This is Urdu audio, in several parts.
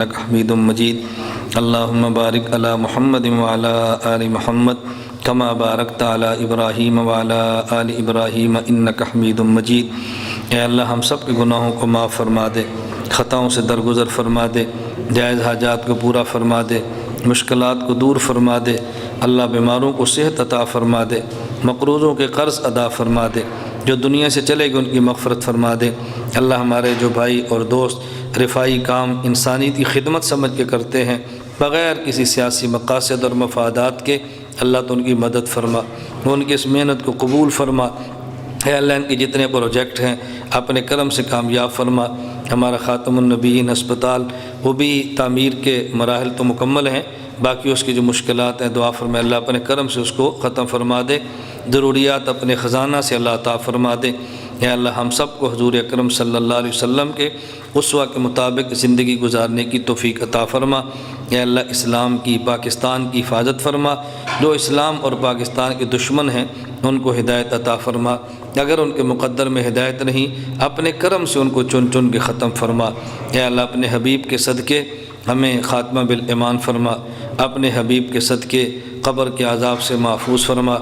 إنك حميد مجيد اللهم بارك على محمد وعلى آل محمد كما باركت على إبراہیم وعلى آل إبراہیم إنك حميد مجيد۔ اے اللہ ہم سب کے گناہوں کو معاف فرما دے، خطاؤں سے درگزر فرما دے، جائز حاجات کو پورا فرما دے، مشکلات کو دور فرما دے، اللہ بیماروں کو صحت عطا فرما دے، مقروضوں کے قرض ادا فرما دے، جو دنیا سے چلے گئے ان کی مغفرت فرما دے۔ اللہ ہمارے جو بھائی اور دوست رفائی کام انسانیت کی خدمت سمجھ کے کرتے ہیں بغیر کسی سیاسی مقاصد اور مفادات کے، اللہ تو ان کی مدد فرما، ان کی اس محنت کو قبول فرما۔ اے اللہ ان کے جتنے پروجیکٹ ہیں اپنے کرم سے کامیاب فرما۔ ہمارا خاتم النبیین اسپتال وہ بھی تعمیر کے مراحل تو مکمل ہیں، باقی اس کی جو مشکلات ہیں دعا فرما اللہ اپنے کرم سے اس کو ختم فرما دے، ضروریات اپنے خزانہ سے اللہ عطا فرما دے۔ اے اللہ ہم سب کو حضور اکرم صلی اللہ علیہ وسلم کے اسوہ کے مطابق زندگی گزارنے کی توفیق عطا فرما۔ اے اللہ اسلام کی، پاکستان کی حفاظت فرما، جو اسلام اور پاکستان کے دشمن ہیں ان کو ہدایت عطا فرما، اگر ان کے مقدر میں ہدایت نہیں اپنے کرم سے ان کو چن چن کے ختم فرما۔ اے اللہ اپنے حبیب کے صدقے ہمیں خاتمہ بالایمان فرما، اپنے حبیب کے صدقے قبر کے عذاب سے محفوظ فرما،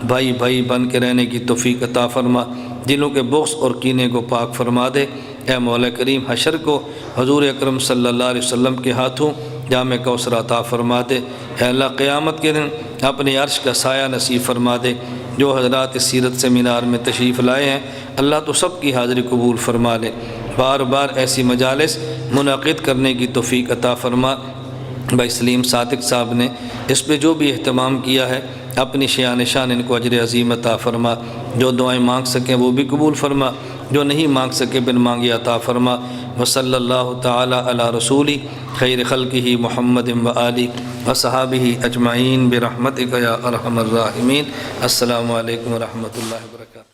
بھائی بھائی بن کے رہنے کی توفیق عطا فرما، دلوں کے بغض اور کینے کو پاک فرما دے۔ اے مولا کریم حشر کو حضور اکرم صلی اللہ علیہ وسلم کے ہاتھوں جام کوثر عطا فرما دے۔ اے اللہ قیامت کے دن اپنے عرش کا سایہ نصیب فرما دے۔ جو حضرات اس سیرت سیمینار میں تشریف لائے ہیں اللہ تو سب کی حاضری قبول فرما لے، بار بار ایسی مجالس منعقد کرنے کی توفیق عطا فرما۔ بھائی سلیم صادق صاحب نے اس پہ جو بھی اہتمام کیا ہے اپنی شان شان ان کو اجر عظیم عطا فرما، جو دعائیں مانگ سکیں وہ بھی قبول فرما، جو نہیں مانگ سکے بن مانگے عطا فرما۔ وصلی اللہ تعالی علی رسولی خیر خلقہ محمد وآلہ وصحابہ اجمعین برحمتک یا ارحم الراحمین۔ السلام علیکم ورحمۃ اللہ وبرکاتہ۔